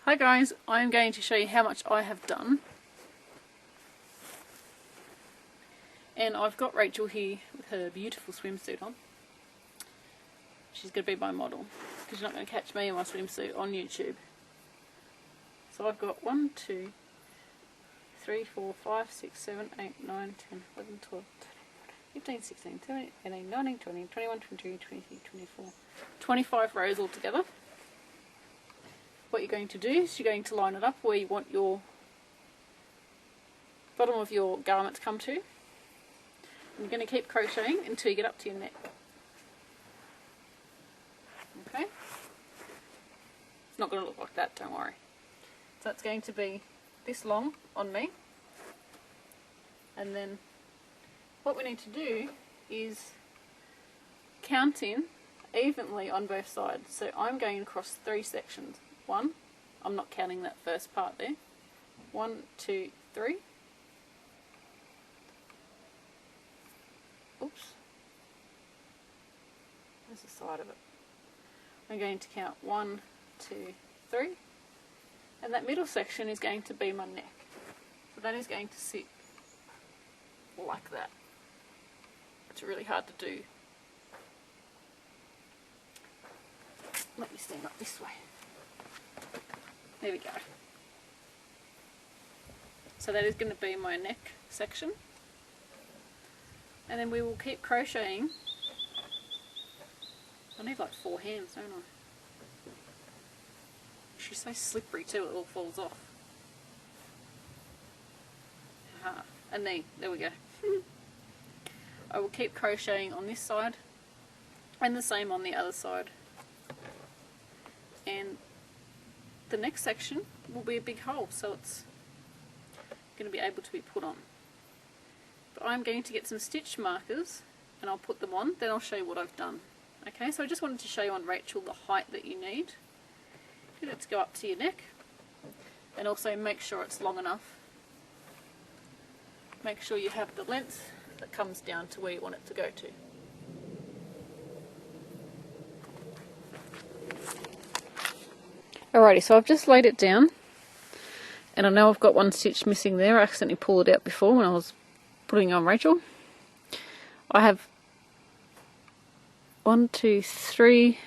Hi guys, I'm going to show you how much I have done. And I've got Rachel here with her beautiful swimsuit on. She's going to be my model, because you're not going to catch me in my swimsuit on YouTube. So I've got 1, 2, 3, 4, 5, 6, 7, 8, 9, 10, 11, 12, 13, 14, 15, 16, 17, 18, 19, 20, 21, 22, 23, 24, 25 rows altogether. What you're going to do is you're going to line it up where you want your bottom of your garment to come to. And you're going to keep crocheting until you get up to your neck. Okay? It's not going to look like that, don't worry. So it's going to be this long on me. And then what we need to do is count in evenly on both sides. So I'm going across 3 sections. 1, I'm not counting that first part there. 1, 2, 3. Oops. There's the side of it. I'm going to count 1, 2, 3. And that middle section is going to be my neck. So that is going to sit like that. It's really hard to do. Let me stand up this way. There we go. So that is going to be my neck section. And then we will keep crocheting. I need like 4 hands, don't I? She's so slippery too, it all falls off. Aha, a knee, there we go. I will keep crocheting on this side and the same on the other side. And the next section will be a big hole, so it's going to be able to be put on. But I'm going to get some stitch markers and I'll put them on, then I'll show you what I've done. Okay, so I just wanted to show you on Rachel the height that you need. Get it to go up to your neck, and also make sure it's long enough. Make sure you have the length that comes down to where you want it to go to. Alrighty, so I've just laid it down, and I know I've got 1 stitch missing there. I accidentally pulled it out before when I was putting on Rachel. I have 1, 2, 3,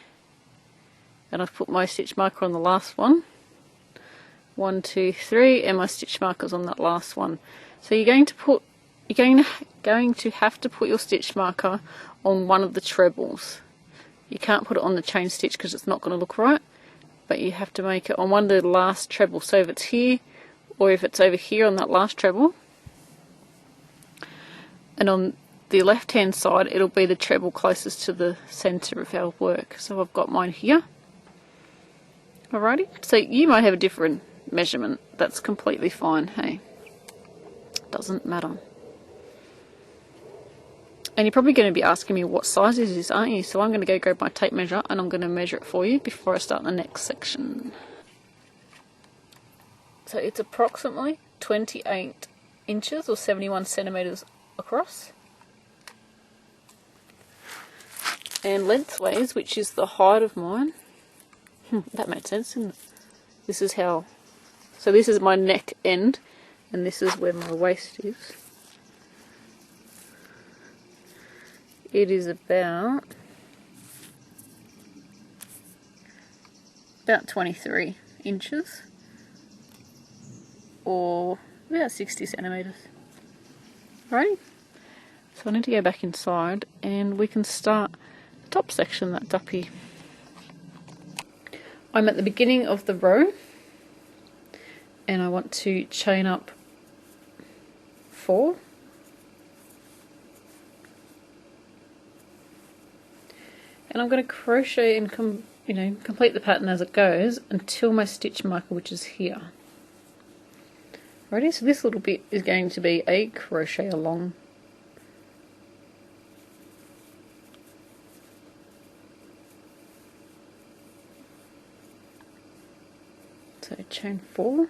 and I've put my stitch marker on the last one. 1, 2, 3, and my stitch markers on that last one. So you're going to have to put your stitch marker on one of the trebles. You can't put it on the chain stitch because it's not going to look right. But you have to make it on one of the last trebles. So if it's here, or if it's over here on that last treble, and on the left hand side it'll be the treble closest to the centre of our work. So I've got mine here. Alrighty, so you might have a different measurement, that's completely fine, hey, doesn't matter. And you're probably going to be asking me what size is this, aren't you? So I'm going to go grab my tape measure and I'm going to measure it for you before I start the next section. So it's approximately 28 inches or 71 centimetres across. And lengthways, which is the height of mine, that made sense, didn't it? This is how, so this is my neck end and this is where my waist is. It is about 23 inches or about 60 centimetres. Right? So I need to go back inside and we can start the top section that's up here. I'm at the beginning of the row and I want to chain up 4. And I'm going to crochet and complete the pattern as it goes until my stitch marker, which is here. Ready? So this little bit is going to be a crochet along. So chain 4.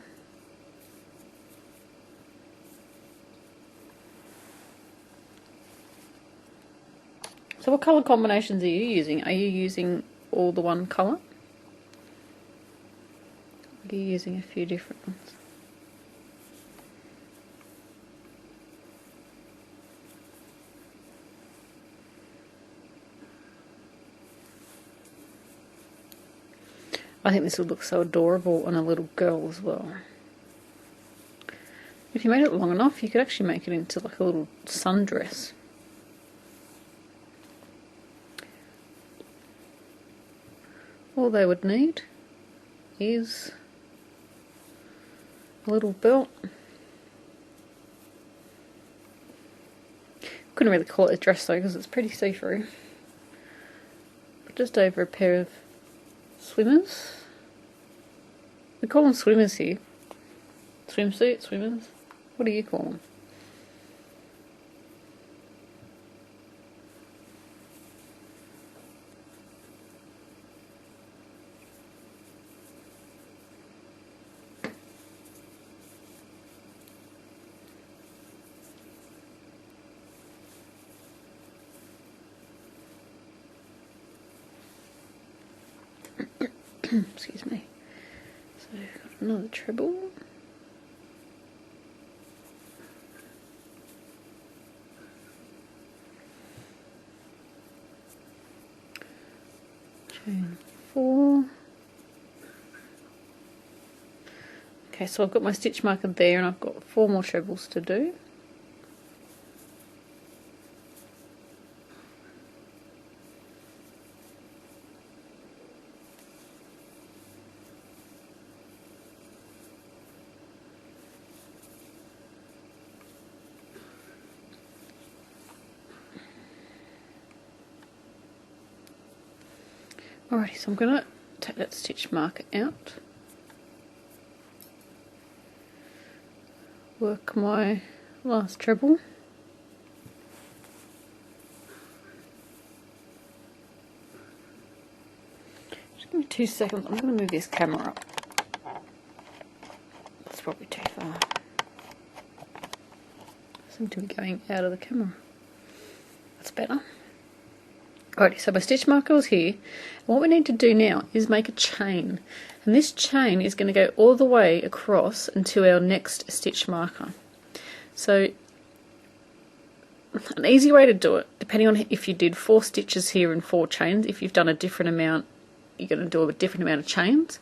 So what colour combinations are you using? Are you using all the one colour? you're using a few different ones. I think this would look so adorable on a little girl as well. If you made it long enough, you could actually make it into like a little sundress. All they would need is a little belt. Couldn't really call it a dress though because it's pretty see-through. But just over a pair of swimmers. We call them swimmers here. Swimsuit, swimmers. What do you call them? Excuse me. So I've got another treble. Chain 4. Okay, so I've got my stitch marker there and I've got 4 more trebles to do. Alrighty, so I'm going to take that stitch marker out, work my last treble, just give me 2 seconds, I'm going to move this camera up, that's probably too far, I seem to be going out of the camera, that's better. Alrighty, so my stitch marker was here. And what we need to do now is make a chain. And this chain is going to go all the way across until our next stitch marker. So, an easy way to do it, depending on if you did 4 stitches here and 4 chains, if you've done a different amount, you're going to do a different amount of chains.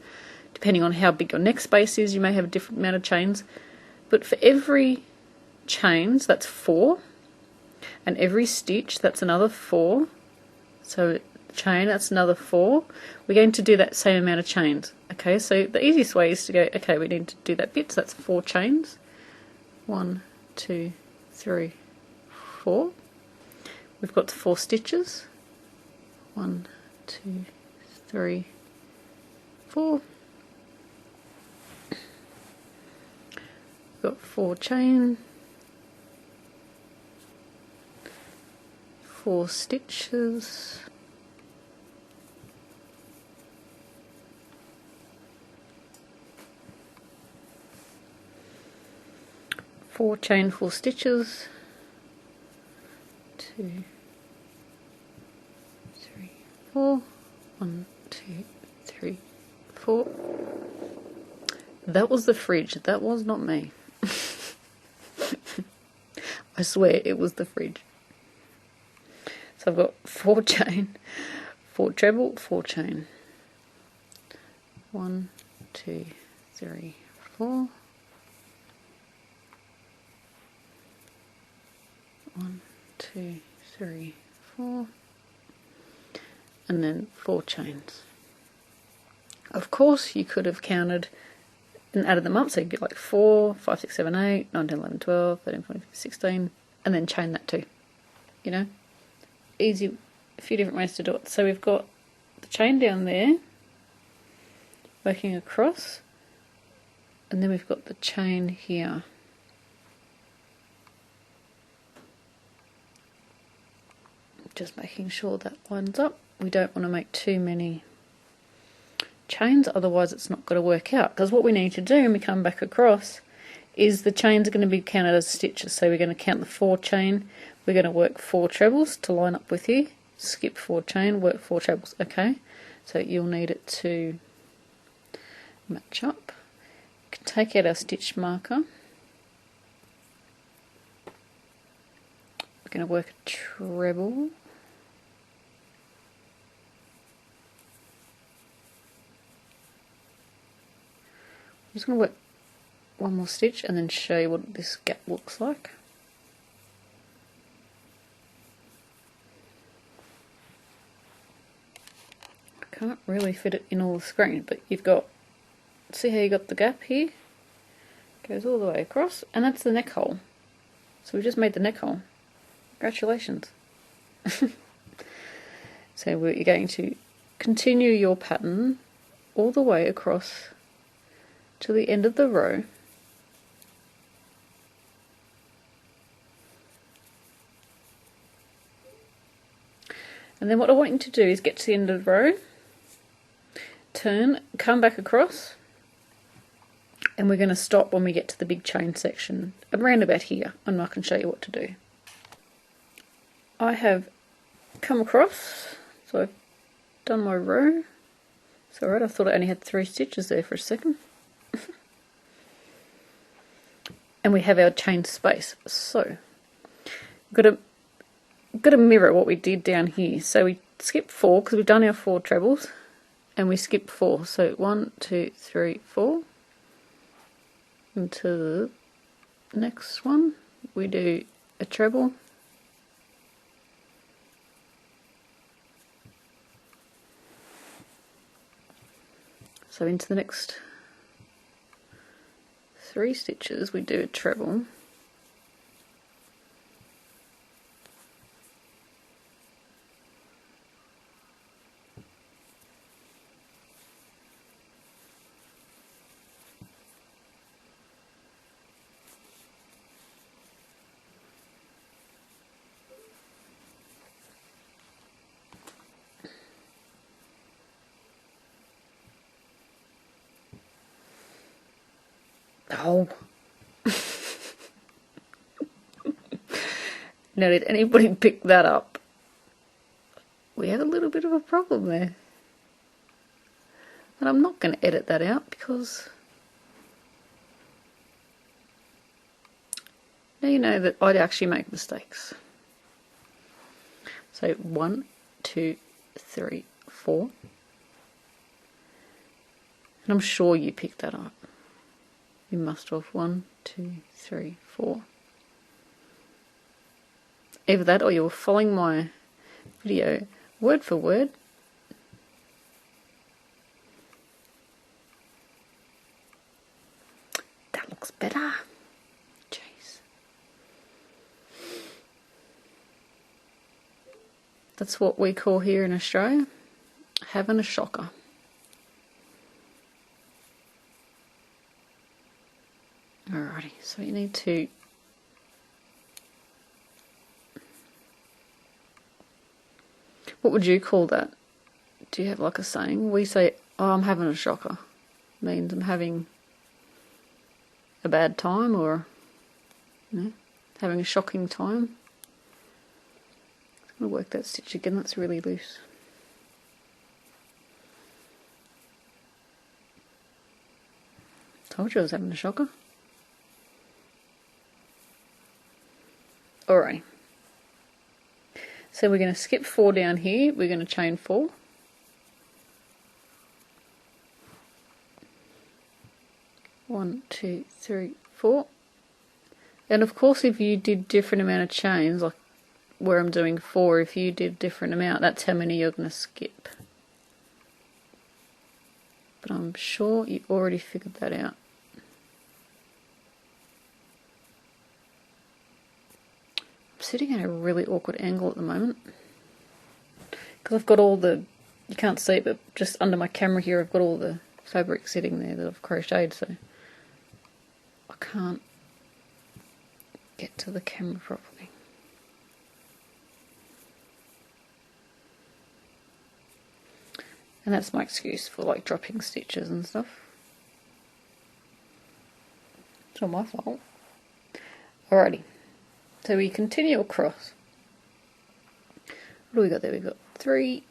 Depending on how big your next space is, you may have a different amount of chains. But for every chains, that's 4. And every stitch, that's another 4. So chain, that's another 4. We're going to do that same amount of chains. Okay, so the easiest way is to go, okay, we need to do that bit, so that's 4 chains. 1, 2, 3, 4. We've got 4 stitches. 1, 2, 3, 4. We've got 4 chain. 4 stitches, 4 chain, 4 stitches, 2, 3, 4, 1, 2, 3, 4. That was the fridge, that was not me. I swear it was the fridge. So I've got 4 chain, 4 treble, 4 chain. 1, 2, 3, 4. 1, 2, 3, 4. And then 4 chains. Of course, you could have counted and added them up, so you get like 4, 5, 6, 7, 8, 9, 10, 11, 12, 13, 14, 15, 16, and then chain that too. You know? Easy, a few different ways to do it. So we've got the chain down there, working across, and then we've got the chain here. Just making sure that lines up. We don't want to make too many chains, otherwise it's not going to work out. Because what we need to do when we come back across is the chains are going to be counted as stitches. So we're going to count the 4 chain. We're going to work 4 trebles to line up with here. Skip 4 chain, work 4 trebles. Okay, so you'll need it to match up. take out our stitch marker. We're going to work a treble. I'm just going to work one more stitch and then show you what this gap looks like. I can't really fit it in all the screen, but you've got, see how you got the gap here? Goes all the way across, and that's the neck hole. So we just made the neck hole. Congratulations. So you're going to continue your pattern all the way across to the end of the row. And then what I want you to do is get to the end of the row, turn, come back across, and we're going to stop when we get to the big chain section around about here, and I can show you what to do. I have come across, so I've done my row. It's alright, I thought I only had 3 stitches there for a second. And we have our chain space. So got to mirror what we did down here. So we skipped 4 because we've done our 4 trebles, and we skipped 4. So 1, 2, 3, 4. Into the next one we do a treble, so into the next 3 stitches we do a treble, oh. Now, did anybody pick that up? We have a little bit of a problem there. And I'm not going to edit that out because now you know that I'd actually make mistakes. So 1, 2, 3, 4. And I'm sure you picked that up. You must have. 1, 2, 3, 4. Either that or you were following my video word for word. That looks better. Jeez. That's what we call here in Australia having a shocker. Alrighty, so you need to what would you call that? Do you have like a saying? We say, oh, I'm having a shocker. Means I'm having a bad time, or you know, having a shocking time. I'm going to work that stitch again, that's really loose. Told you I was having a shocker. Alright. So we're going to skip 4 down here, we're going to chain 4. One, 2, 3, 4. And of course if you did different amount of chains, like where I'm doing 4, if you did different amount, that's how many you're going to skip. But I'm sure you already figured that out. I'm sitting at a really awkward angle at the moment because I've got all the, you can't see it, but just under my camera here I've got all the fabric sitting there that I've crocheted, so I can't get to the camera properly. And that's my excuse for like dropping stitches and stuff. It's not my fault. Alrighty. So we continue across. What do we got there? We've got 3.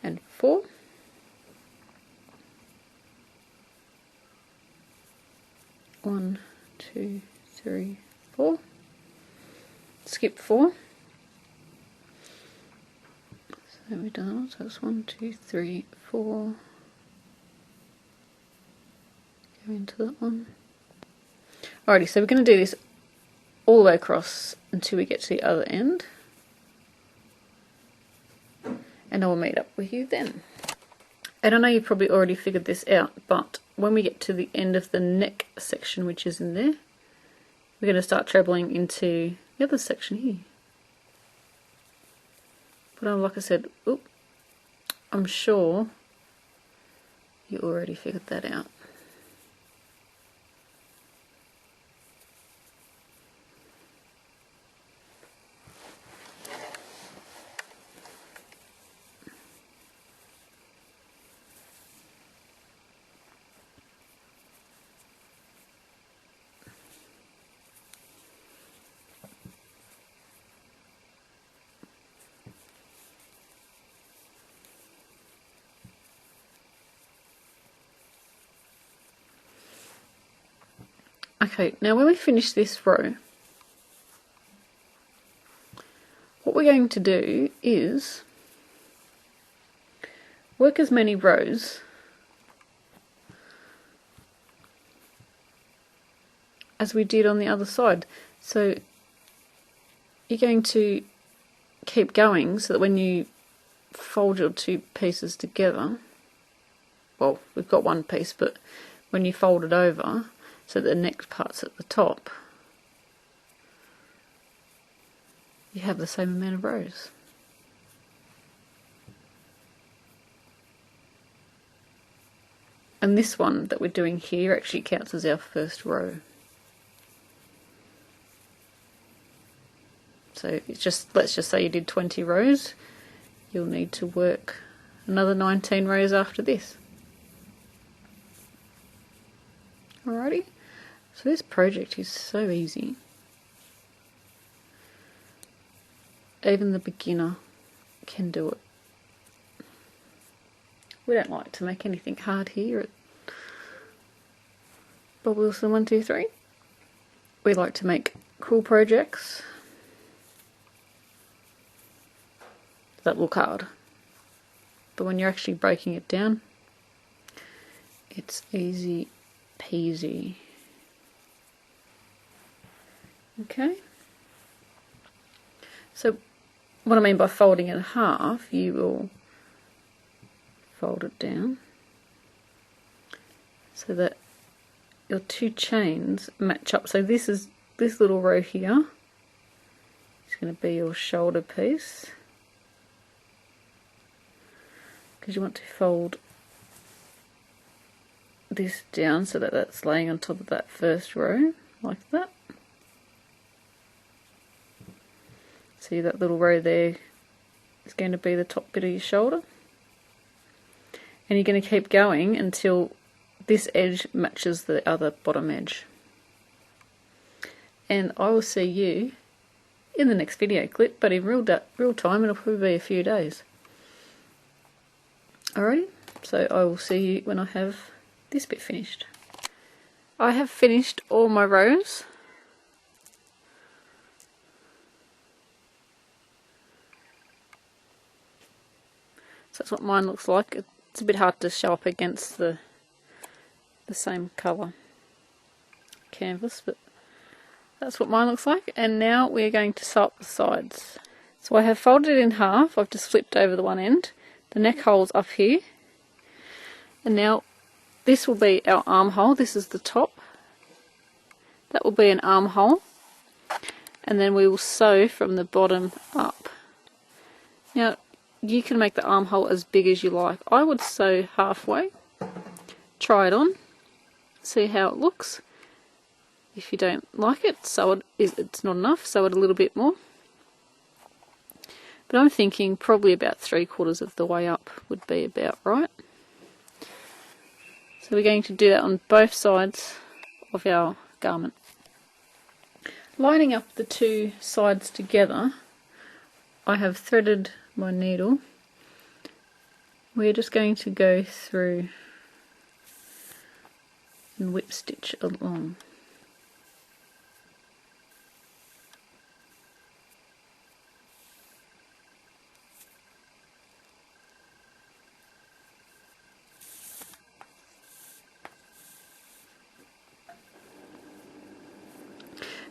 and 4. One, 2, 3, 4. Skip 4. So we've done, so it's 1, 2, 3, 4. Go into that one. Alrighty, so we're going to do this all the way across until we get to the other end. And I will meet up with you then. And I know you've probably already figured this out, but when we get to the end of the neck section, which is in there, we're going to start trebling into the other section here. But like I said, I'm sure you already figured that out. Okay, now when we finish this row, what we're going to do is work as many rows as we did on the other side. So you're going to keep going so that when you fold your two pieces together, well, we've got one piece, but when you fold it over, so the next part's at the top, you have the same amount of rows. And this one that we're doing here actually counts as our first row. So it's just, let's just say you did 20 rows, you'll need to work another 19 rows after this. Alrighty, so this project is so easy. Even the beginner can do it. We don't like to make anything hard here at Bob Wilson 123. We like to make cool projects that look hard. But when you're actually breaking it down, it's easy peasy. Okay. So what I mean by folding it in half, you will fold it down so that your two chains match up. So this little row here is going to be your shoulder piece, because you want to fold this down so that that's laying on top of that first row, like that. See, that little row there is going to be the top bit of your shoulder. And you're going to keep going until this edge matches the other bottom edge. And I will see you in the next video clip, but in real time it'll probably be a few days. Alrighty, so I will see you when I have this bit finished. I have finished all my rows. So that's what mine looks like. It's a bit hard to show up against the same colour canvas, but that's what mine looks like. And now we're going to sew up the sides. So I have folded it in half. I've just flipped over the one end. The neck hole's up here. And now this will be our armhole. This is the top. That will be an armhole. And then we will sew from the bottom up. Now, you can make the armhole as big as you like. I would sew halfway. Try it on. See how it looks. If you don't like it, sew it. If it's not enough, sew it a little bit more. But I'm thinking probably about 3/4 of the way up would be about right. So we're going to do that on both sides of our garment. Lining up the two sides together, I have threaded my needle we're just going to go through and whip stitch along.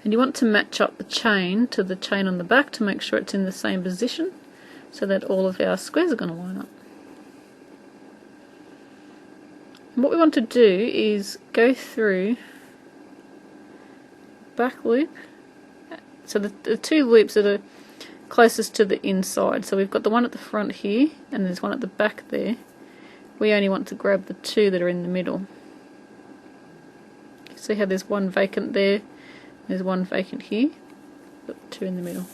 And you want to match up the chain to the chain on the back to make sure it's in the same position so that all of our squares are going to line up. And what we want to do is go through back loop, so the two loops that are closest to the inside. So we've got the one at the front here and there's one at the back there. We only want to grab the two that are in the middle. See how there's one vacant there? There's one vacant here, got two in the middle.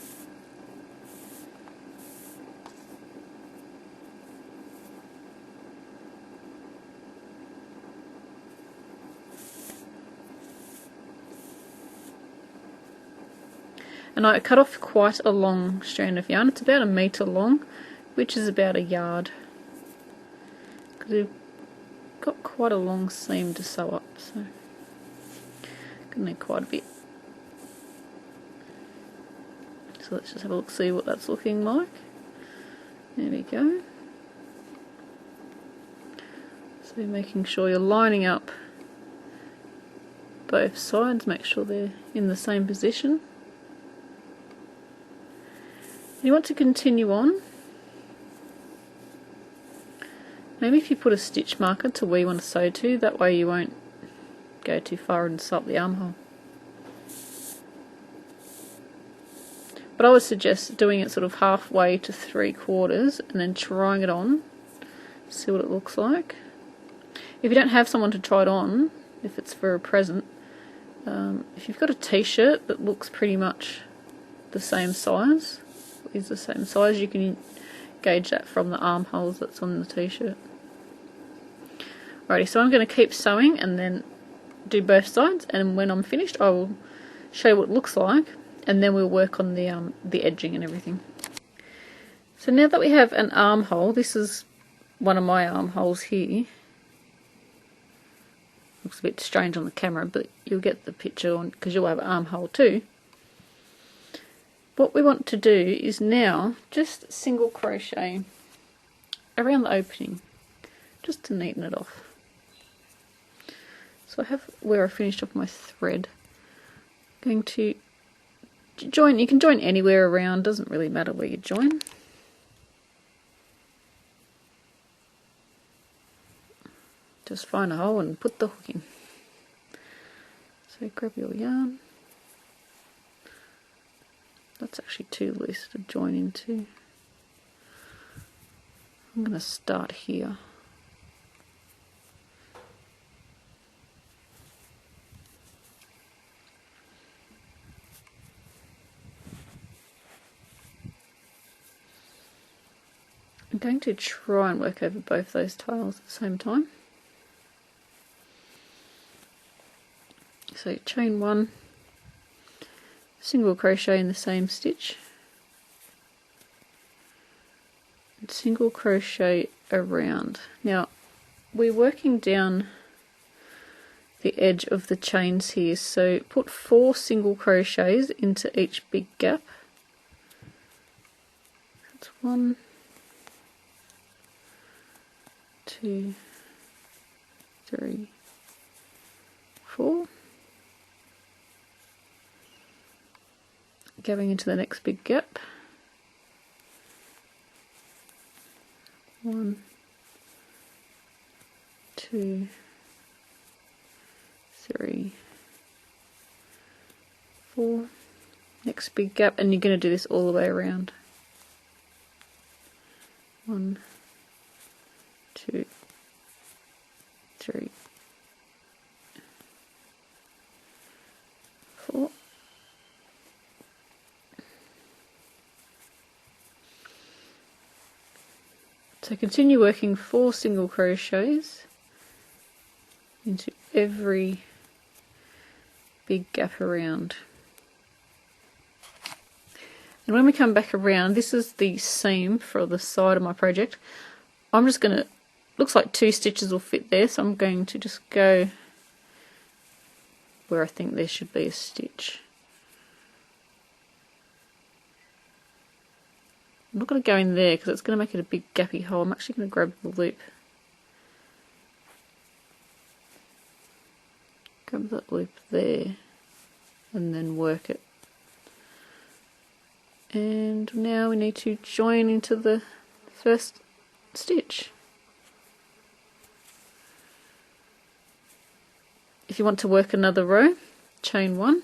And I cut off quite a long strand of yarn. It's about 1 metre long, which is about 1 yard. Because we've got quite a long seam to sew up, so gonna need quite a bit. So let's just have a look, see what that's looking like. There we go. So making sure you're lining up both sides, make sure they're in the same position. You want to continue on. Maybe if you put a stitch marker to where you want to sew to, that way you won't go too far and sew up the armhole. But I would suggest doing it sort of halfway to 3/4 and then trying it on, see what it looks like. If you don't have someone to try it on, if it's for a present, if you've got a t-shirt that looks pretty much the same size, is the same size, you can gauge that from the armholes that's on the t-shirt. Alrighty, so I'm going to keep sewing and then do both sides, and when I'm finished I will show you what it looks like, and then we'll work on the edging and everything. So now that we have an armhole, this is one of my armholes here. Looks a bit strange on the camera, but you'll get the picture on because you'll have an armhole too. What we want to do is now just single crochet around the opening, just to neaten it off. So I have where I finished off my thread. I'm going to join, you can join anywhere around, doesn't really matter where you join. Just find a hole and put the hook in. So grab your yarn. That's actually too loose to join into. I'm going to start here. I'm going to try and work over both those tiles at the same time. So chain one, single crochet in the same stitch, and single crochet around. Now we're working down the edge of the chains here, so put 4 single crochets into each big gap. That's 1, 2, 3, 4. Going into the next big gap. 1, 2, 3, 4. Next big gap, and you're going to do this all the way around. 1, 2, 3, 4. So continue working 4 single crochets into every big gap around. And when we come back around, this is the seam for the side of my project. I'm just going to, looks like 2 stitches will fit there, so I'm going to just go where I think there should be a stitch. I'm not going to go in there because it's going to make it a big gappy hole. I'm actually going to grab the loop. Grab that loop there and then work it. And now we need to join into the first stitch. If you want to work another row, chain 1,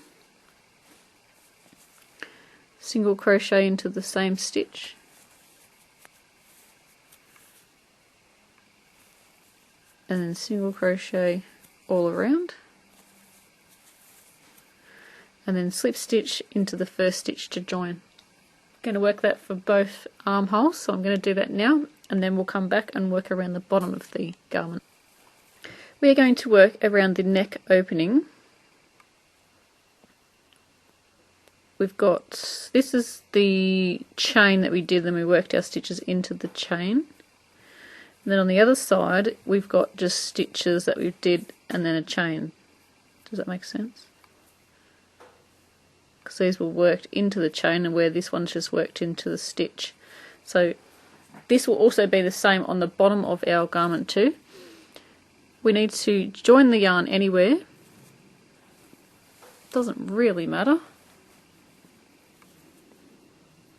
single crochet into the same stitch, and then single crochet all around, and then slip stitch into the first stitch to join. I'm going to work that for both armholes, so I'm going to do that now, and then we'll come back and work around the bottom of the garment. We are going to work around the neck opening. We've got, this is the chain that we did, then we worked our stitches into the chain. And then on the other side, we've got just stitches that we did and then a chain. Does that make sense? Because these were worked into the chain, and where this one's just worked into the stitch. So this will also be the same on the bottom of our garment too. We need to join the yarn anywhere. Doesn't really matter.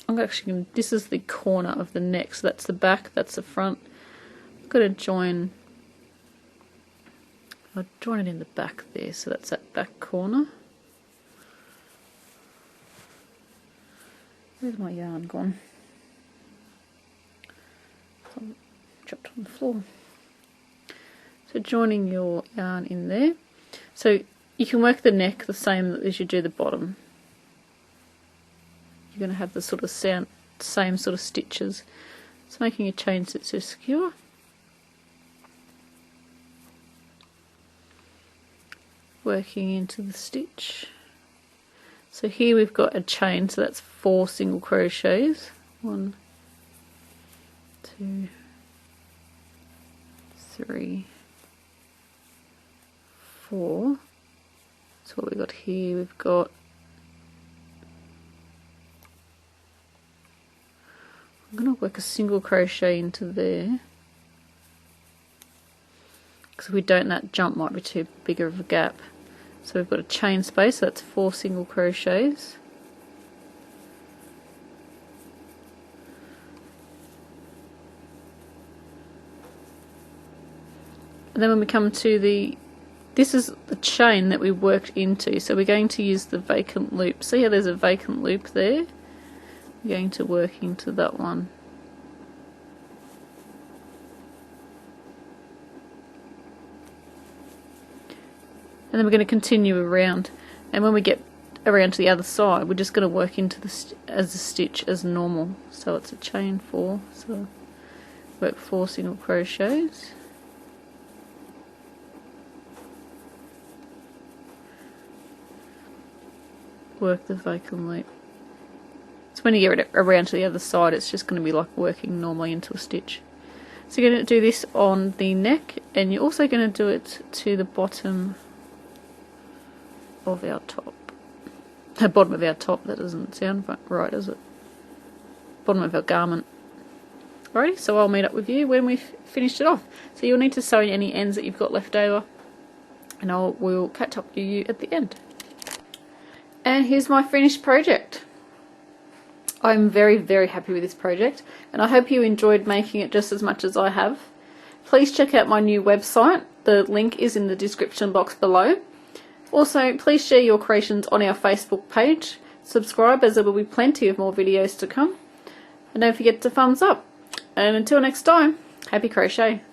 I'm actually going to, this is the corner of the neck, so that's the back, that's the front. I've got to join, I'll join it in the back there, so that's that back corner. Where's my yarn gone? It's dropped on the floor. So joining your yarn in there. So you can work the neck the same as you do the bottom. You're going to have the sort of same sort of stitches. It's making a chain so it's secure. Working into the stitch. So here we've got a chain, so that's 4 single crochets. 1, 2, 3, 4. So what we've got here, we've got, I'm going to work a single crochet into there, because if we don't, that jump might be too big of a gap. So we've got a chain space, so that's 4 single crochets. And then when we come to the, this is the chain that we worked into, so we're going to use the vacant loop. See how there's a vacant loop there? We're going to work into that one. And then we're going to continue around, and when we get around to the other side, we're just going to work into the as a stitch as normal. So it's a chain 4, so work 4 single crochets. Work the vacant loop. So when you get around to the other side, it's just going to be like working normally into a stitch. So you're going to do this on the neck, and you're also going to do it to the bottom of our top. The bottom of our top, that doesn't sound right, does it? Bottom of our garment. Alrighty, so I'll meet up with you when we've finished it off. So you'll need to sew in any ends that you've got left over, and we'll catch up with you at the end. And here's my finished project. I'm very, very happy with this project, and I hope you enjoyed making it just as much as I have. Please check out my new website. The link is in the description box below. Also, please share your creations on our Facebook page. Subscribe, as there will be plenty of more videos to come. And don't forget to thumbs up. And until next time, happy crochet.